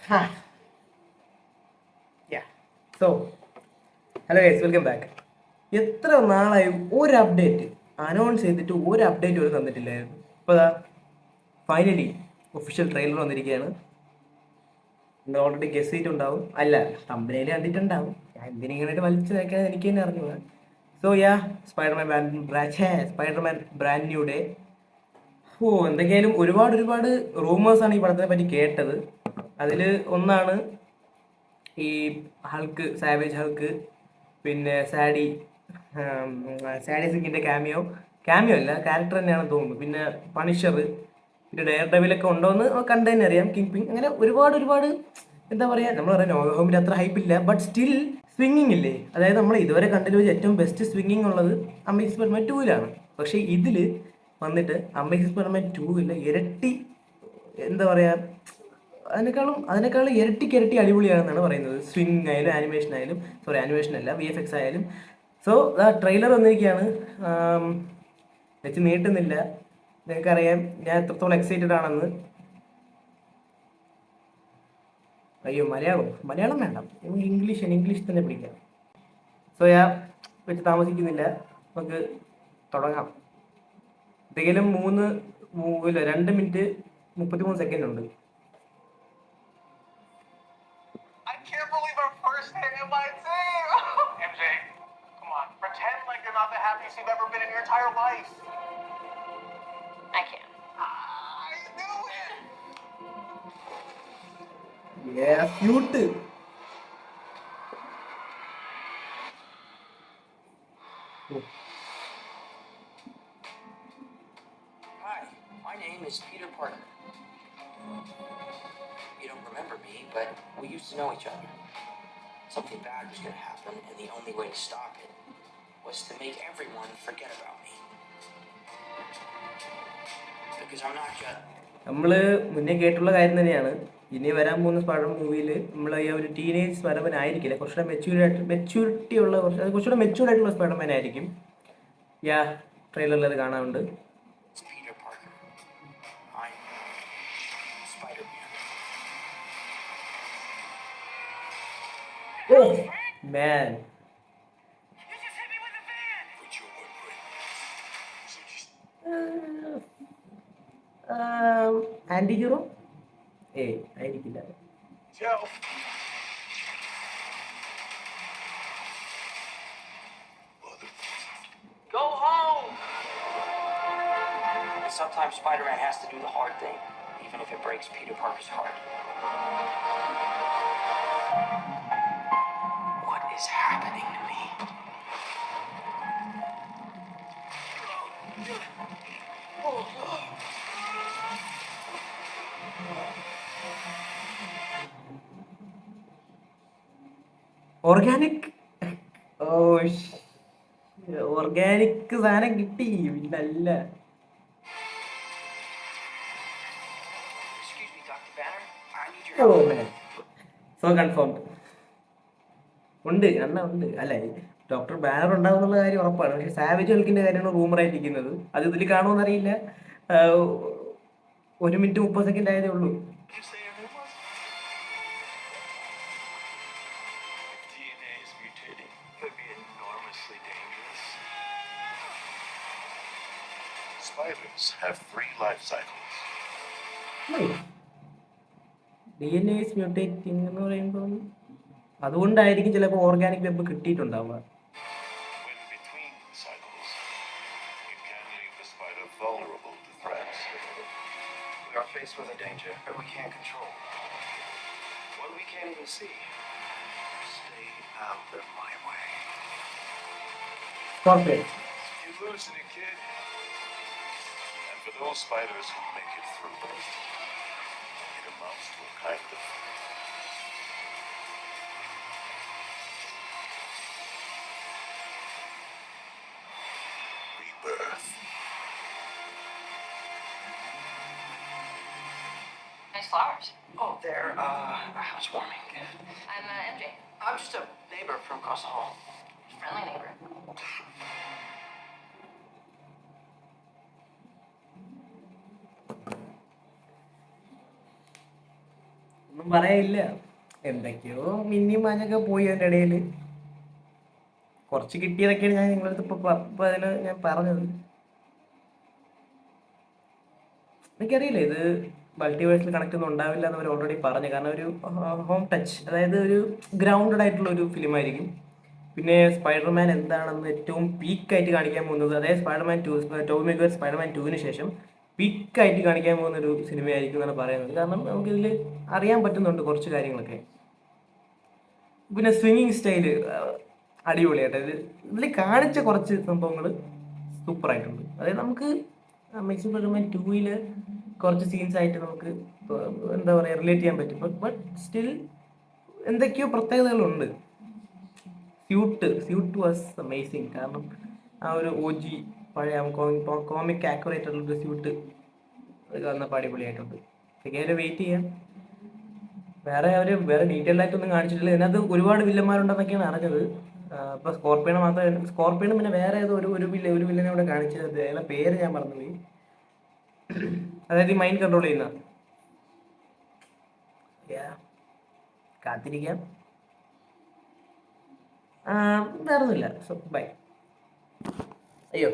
Huh. Yeah. So, hello guys, welcome back. എത്ര നാളായി ഒരു അപ്ഡേറ്റ് അനൗൺസ് ചെയ്തിട്ട് ഒരു അപ്ഡേറ്റ് പോലും തന്നിട്ടില്ലായിരുന്നു. ഇപ്പോൾ ഫൈനലി ഒഫീഷ്യൽ ട്രെയിലർ വന്നിരിക്കുകയാണ്. നിങ്ങൾ ഓൾറെഡി ഗസ് ചെയ്തിട്ടുണ്ടാവും, അല്ല തമ്പനയിൽ കണ്ടിട്ടുണ്ടാവും. ഞാൻ എന്തിനിങ്ങനെ വലിച്ചു നോക്കാൻ എനിക്ക് തന്നെ അറിഞ്ഞു. So yeah, Spiderman brand new day. എന്തൊക്കെയായാലും ഒരുപാട് റൂമേഴ്സാണ് ഈ പടത്തിനെ പറ്റി കേട്ടത്. അതിൽ ഒന്നാണ് ഈ ഹൾക്ക്, സാവേജ് ഹൾക്ക്, പിന്നെ സാഡി സിങ്ങിന്റെ ക്യാമിയോ അല്ല, ക്യാരക്ടർ തന്നെയാണെന്ന് തോന്നുന്നു. പിന്നെ പണിഷർ, പിന്നെ ഡെയർ ഡെവിലൊക്കെ ഉണ്ടോയെന്ന് കണ്ടു തന്നെ അറിയാം. കിങ് പിങ്, അങ്ങനെ ഒരുപാട് എന്താ പറയുക, നമ്മൾ പറയാം നോ ഹോമിൽ അത്ര ഹൈപ്പില്ല, ബട്ട് സ്റ്റിൽ സ്വിങ്ങിങ് ഇല്ലേ, അതായത് നമ്മൾ ഇതുവരെ കണ്ടതിൽ വെച്ച് ഏറ്റവും ബെസ്റ്റ് സ്വിങ്ങിങ് ഉള്ളത് അമേസിംഗ് സ്പൈഡർമാൻ 2-ലാണ്. പക്ഷേ ഇതിൽ വന്നിട്ട് അമേസിംഗ് സ്പൈഡർമാൻ 2-ൽ ഇരട്ടി എന്താ പറയുക, അതിനേക്കാളും ഇരട്ടി അടിപൊളിയാണെന്നാണ് പറയുന്നത്. സ്വിങ് ആയാലും ആനിമേഷൻ അല്ല, VFX ആയാലും. സോ ട്രെയിലർ വന്നിരിക്കുകയാണ്. വെച്ച് നീട്ടുന്നില്ല, നിങ്ങൾക്കറിയാം ഞാൻ എത്രത്തോളം എക്സൈറ്റഡ് ആണെന്ന്. അയ്യോ, മലയാളം വേണ്ട, നമുക്ക് ഇംഗ്ലീഷ് തന്നെ പിടിക്കാം. സോ വെച്ച് താമസിക്കുന്നില്ല, നമുക്ക് തുടങ്ങാം. എന്തെങ്കിലും 2 മിനിറ്റ് 33 സെക്കൻഡ് ഉണ്ട്. Can't believe our first hit in my team! MJ, come on, pretend like you're not the happiest you've ever been in your entire life. I can't. I knew it! Yeah, cute. Hi, my name is Peter Parker. You don't remember me, but we used to know each other. Something bad was going to happen, and the only way to stop it was to make everyone forget about me. Because I'm not just... നമ്മൾ മുന്നേ കേട്ടുള്ള കാര്യം തന്നെയാണ്. ഇനി വരാൻ പോകുന്ന Spiderman മൂവിയിൽ നമ്മൾ ഈ ഒരു ടീനേജ് സ്പൈഡർമാൻ ആയിരിക്കില്ല, കുറച്ചുകൂടെ കുറച്ചുകൂടെ മെച്യൂർഡ് ആയിട്ടുള്ള സ്പൈഡർമാൻ ആയിരിക്കും. ട്രെയിലറിൽ അത് കാണാറുണ്ട്. Peter Parker. I'm Spider-Man. Oh, man. You just hit me with a van! Put your footprint. So just... antihero ആയിരിക്കില്ല. Joe. Go home! And sometimes Spider-Man has to do the hard thing, even if it breaks Peter Parker's heart. What is happening to me? Organic സാധനം കിട്ടി, പിന്നല്ല. Excuse me, Dr. Banner. I need your help. So confirmed ഉണ്ട്, ഉണ്ട്. അല്ല, doctor banner ഉണ്ടാവും എന്നുള്ള കാര്യം ഉറപ്പാണ്. പക്ഷെ സാവേജ് ഹൾക്കിന്റെ കാര്യമാണ് റൂമറായിട്ടിരിക്കുന്നത്. അത് ഇതിൽ കാണുമെന്നറിയില്ല. 1 മിനിറ്റ് 30 സെക്കൻഡ് ആയതേ ഉള്ളൂ. You say it was? If DNA is mutating, it could be enormously dangerous. Spiders have 3 life cycles. DNA is mutating എന്ന് പറയുമ്പോൾ അതുകൊണ്ടായിരിക്കും ചിലപ്പോൾ ഓർഗാനിക് വെബ് കിട്ടിയിട്ടുണ്ടാവുക. When between cycles, it can leave the spider vulnerable to threats. We are faced with a danger that we can't control. One we can't even see. Stay out of my way. Scorpion. You losing it, kid. And for those spiders who make it through, it amounts to a kind of rebirth. Nice flowers. Oh, they're, housewarming. I'm MJ. I'm just a neighbor from across the hall. Friendly neighbor. ഒന്നും പറയാനില്ല. എന്തൊക്കെയോ മിന്നിയും മാഞ്ഞൊക്കെ പോയി അതിൻ്റെ ഇടയിൽ. കുറച്ച് കിട്ടിയതൊക്കെയാണ് ഞാൻ നിങ്ങളുടെ അടുത്ത് ഇപ്പം അതിന് ഞാൻ പറഞ്ഞത്. എനിക്കറിയില്ല ഇത് മൾട്ടിവേഴ്സിൽ കണക്ട് ഒന്നും ഉണ്ടാവില്ല എന്ന് അവർ ഓൾറെഡി പറഞ്ഞു. കാരണം ഒരു ഹോം ടച്ച്, അതായത് ഒരു ഗ്രൗണ്ടഡ് ആയിട്ടുള്ള ഒരു ഫിലിമായിരിക്കും. പിന്നെ സ്പൈഡർമാൻ എന്താണെന്ന് ഏറ്റവും പീക്കായിട്ട് കാണിക്കാൻ പോകുന്നത്, അതായത് സ്പൈഡർമാൻ 2 ടോബി മാഗ്വയർ സ്പൈഡർമാൻ 2-ന് ശേഷം പീക്കായിട്ട് കാണിക്കാൻ പോകുന്ന ഒരു സിനിമയായിരിക്കും എന്നാണ് പറയുന്നത്. കാരണം നമുക്കിതിൽ അറിയാൻ പറ്റുന്നുണ്ട് കുറച്ച് കാര്യങ്ങളൊക്കെ. പിന്നെ സ്വിങ്ങിങ് സ്റ്റൈല് അടിപൊളിയായിട്ട് ഇതിൽ കാണിച്ച കുറച്ച് സംഭവങ്ങൾ സൂപ്പറായിട്ടുണ്ട്. അതായത് നമുക്ക് അമേസിംഗ് സ്പൈഡർമാൻ 2-ൽ കുറച്ച് സീൻസ് ആയിട്ട് നമുക്ക് എന്താ പറയുക റിലേറ്റ് ചെയ്യാൻ പറ്റും. ബട്ട് സ്റ്റിൽ എന്തൊക്കെയോ പ്രത്യേകതകളുണ്ട്. Suit was amazing. കാരണം ആ ഒരു OG പഴയ കോമിക് ആക്യുറേറ്റ് ഉള്ളൊരു സ്യൂട്ട് അത് വന്നപ്പോൾ അടിപൊളിയായിട്ടുണ്ട്. ഇതൊക്കെ വെയിറ്റ് ചെയ്യാം. വേറെ ഡീറ്റെയിൽ ആയിട്ടൊന്നും കാണിച്ചിട്ടില്ല. ഇതിനകത്ത് ഒരുപാട് വില്ലന്മാരുണ്ടെന്നൊക്കെയാണ് അറിഞ്ഞത്. ഇപ്പൊ സ്കോർപ്പിയനെ മാത്രമേ, സ്കോർപ്പിയനും പിന്നെ വേറെ ഏതോ ഒരു വില്ലനെ ഇവിടെ കാണിച്ചത്. അയാളുടെ പേര് ഞാൻ മറന്നുപോയി. അതായത് ഈ മൈൻഡ് കൺട്രോൾ ചെയ്യുന്ന. കാത്തിരിക്കാം. വേറൊന്നുമില്ല. So bye. അയ്യോ